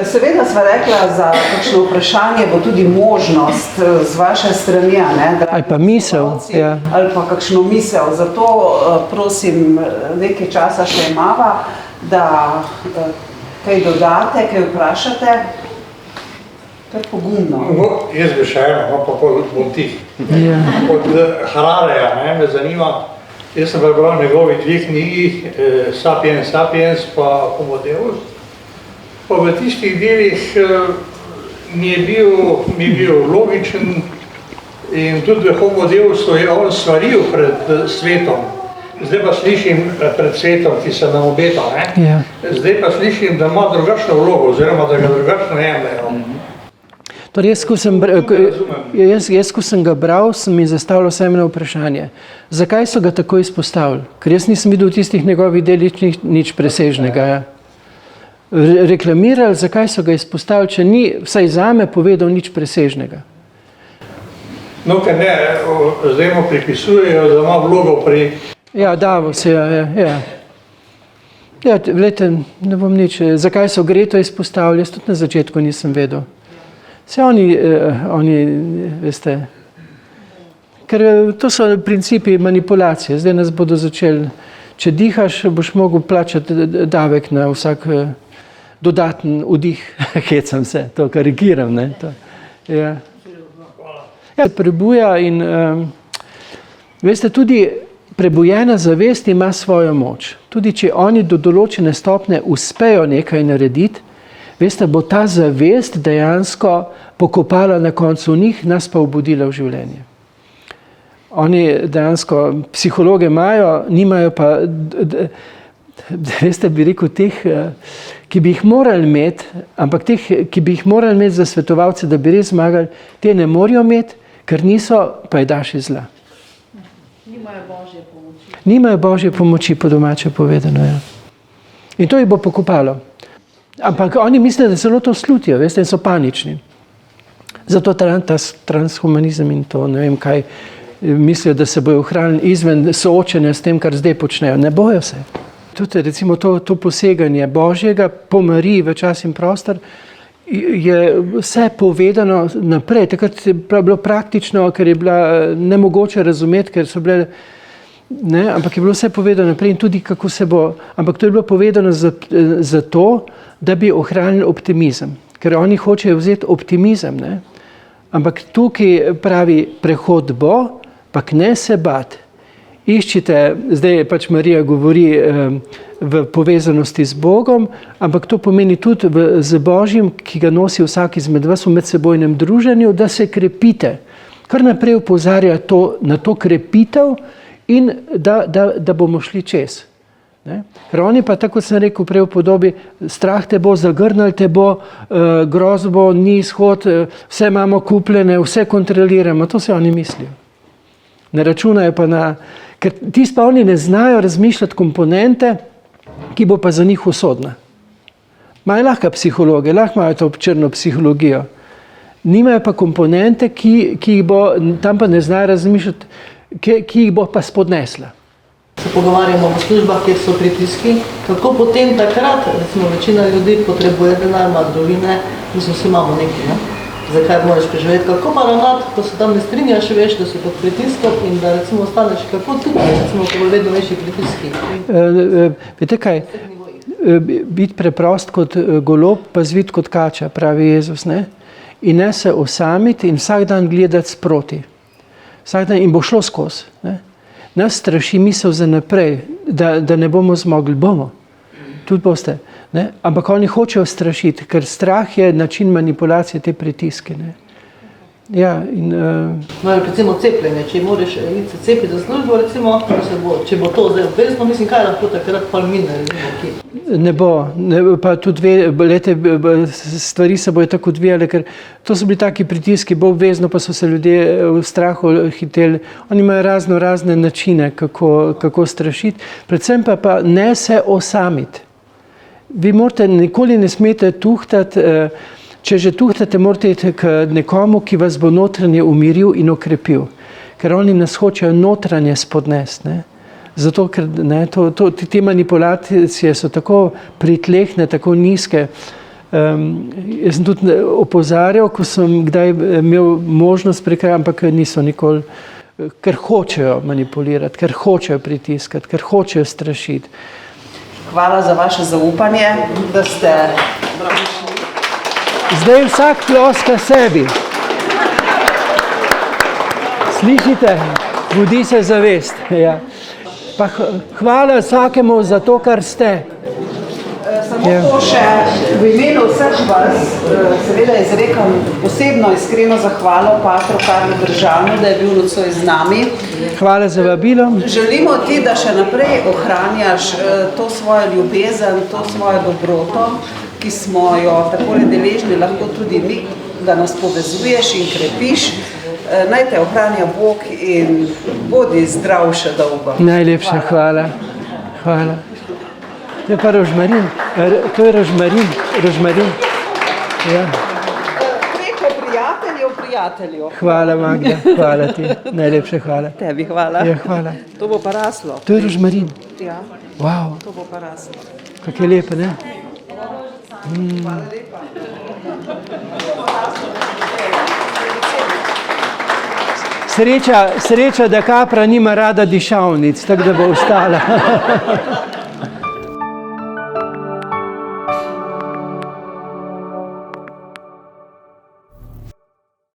Seveda sva rekla, za kakšno vprašanje bo tudi možnost z vaše strani, ali pa misel, ali pa kakšno misel. Zato prosim, nekaj časa še imava, da kaj dodate, kaj vprašate. Kar pogumno. Jaz bi še eno, pa bom tih. Od Harareja me zanima, jaz sem prebral njegovi dve knjigi, Sapiens Sapiens pa Homo Deus. Pa v tistih delih mi je bil logičen in tudi v Homo Deusu je on svaril pred svetom. Zdaj pa slišim pred svetom, ki se nam obeta, Zdaj pa slišim, da ima drugačno vlogo, oziroma da ga drugačno jemljajo. Torej, jaz, ko sem ga bral, sem mi zastavljal samo vprašanje. Zakaj so ga tako izpostavili? Ker jaz nisem videl v tistih njegovih delih nič presežnega. Reklamirali, zakaj so ga izpostavili, če ni vsaj zame povedal nič presežnega. No, ker ne, zdaj mu pripisujejo, da ima vlogo pri... Ja, Davos, Ja, glejte, ne bom nič. Zakaj so Greto izpostavili, jaz tudi na začetku nisem vedel. Vse oni, veste, ker to so principi manipulacije. Zdaj nas bodo začeli, če dihaš, boš mogel plačati davek na vsak dodaten vdih. Hecam se, to karikiram, prebuja in veste, tudi prebujena zavest ima svojo moč. Tudi če oni do določene stopnje uspejo nekaj narediti, veste, bo ta zavest dejansko pokopala na koncu njih, nas pa obudila v življenje. Oni dejansko psihologe imajo, nimajo pa, veste, bi rekel, teh, ki bi jih morali imeti, ampak teh, ki bi jih morali imeti za svetovalce, da bi res zmagali, te ne morajo imeti, ker niso pajdaši zla. Nimajo Božje pomoči, po domače povedano. In to jih bo pokopalo. Ampak oni mislijo, da celo to slutijo, veste, in so panični. Zato ta transhumanizem in to, ne vem kaj, mislijo, da se bojo ohranili izven soočenja s tem, kar zdaj počnejo. Ne bojo se. Tudi recimo to poseganje Božjega po Mariji v čas in prostor je vse povedano naprej. Takrat je bilo praktično, ker je bila nemogoče razumeti, ker so bile, ampak je bilo vse povedano naprej in tudi kako se bo, ampak to je bilo povedano zato, da bi ohranili optimizem. Ker oni hočejo vzeti optimizem, Ampak tukaj pravi, prehod bo, pa ne se bati. Iščite, zdaj pač Marija govori v povezanosti z Bogom, ampak to pomeni tudi z Božjim, ki ga nosi vsak izmed vas v medsebojnem druženju, da se krepite. Kar naprej opozarja na to krepitev in da bomo šli čez. Ker oni pa, tako kot sem rekel prej v podobi, strah te bo, zagrnil te bo, grozbo, ni izhod, vse imamo kupljene, vse kontroliramo, to se oni mislijo. Ne računajo pa ker ti pa oni ne znajo razmišljati komponente, ki bo pa za njih usodna. Imajo lahko psihologe, lahko imajo to črno psihologijo. Nimajo pa komponente, ki jih bo, tam pa ne znajo razmišljati, ki jih bo pa spodnesla. Se pogovarjamo o službah, kjer so pritiski, kako potem takrat, recimo večina ljudi potrebuje denar, ima družine, mislim, vsi imamo nekaj, zakaj moraš preživeti, kako pa ravnati, ko se tam ne strinjaš, veš, da so pod pritiskom in da recimo ostaneš, kako tudi, recimo, ko bo vedno večji pritiski. Vete kaj, biti preprost kot golob, pa zvit kot kača, pravi Jezus, in ne se osamiti in vsak dan gledati sproti. Vsak dan in bo šlo skozi, Nas straši misel za naprej, da ne bomo zmogli, bomo. Tudi boste. Ampak oni hočejo strašiti, ker strah je način manipulacije te pritiske. Ja, in... recimo cepljenje, če moraš iti cepiti za službo, recimo, če bo to zdaj obvezno, mislim, kaj lahko takrat palmine, Ne bo, pa tudi stvari se bojo tako odvijale, ker to so bili taki pritiski, bo obvezno, pa so se ljudje v strahu hiteli. Oni imajo razne načine, kako strašiti, predvsem pa ne se osamiti. Vi nikoli ne smete tuhtati, če že tuhtate, morate iti k nekomu, ki vas bo notranje umiril in okrepil. Ker oni nas hočejo notranje spodnesti. Zato, ker ne, te manipulacije so tako pritlehne, tako nizke. Jaz sem tudi opozarjal, ko sem kdaj imel možnost prekrajati, ampak niso nikoli, ker hočejo manipulirati, ker hočejo pritiskati, ker hočejo strašiti. Hvala za vaše zaupanje, da ste prišli. Zdaj vsak ploska sebi. Slišite? Budi se zavest. Ja. Pa hvala vsakemu za to, kar ste. Samo to še v imenu vseh vas, seveda izrekam posebno iskreno zahvalo patru Karlu Držanu, da je bil nocoj z nami. Hvala za vabilo. Želimo ti, da še naprej ohranjaš to svojo ljubezen, to svojo dobroto, ki smo jo takole deležni, lahko tudi mi, da nas povezuješ in krepiš. Naj te ohranja Bog in bodi zdrav še dolgo. Najlepša hvala. Hvala. To je pa rožmarin. To je rožmarin. Ja. Preko prijateljev. Hvala, Magda. Hvala ti. Najlepša hvala. Tebi hvala. Ja, hvala. To bo pa raslo. To je rožmarin. Ja, Wow, to bo pa raslo. kako je lepo, ne? Hvala lepa. Sreča, da kapra nima rada dišavnic, tako da bo ostala.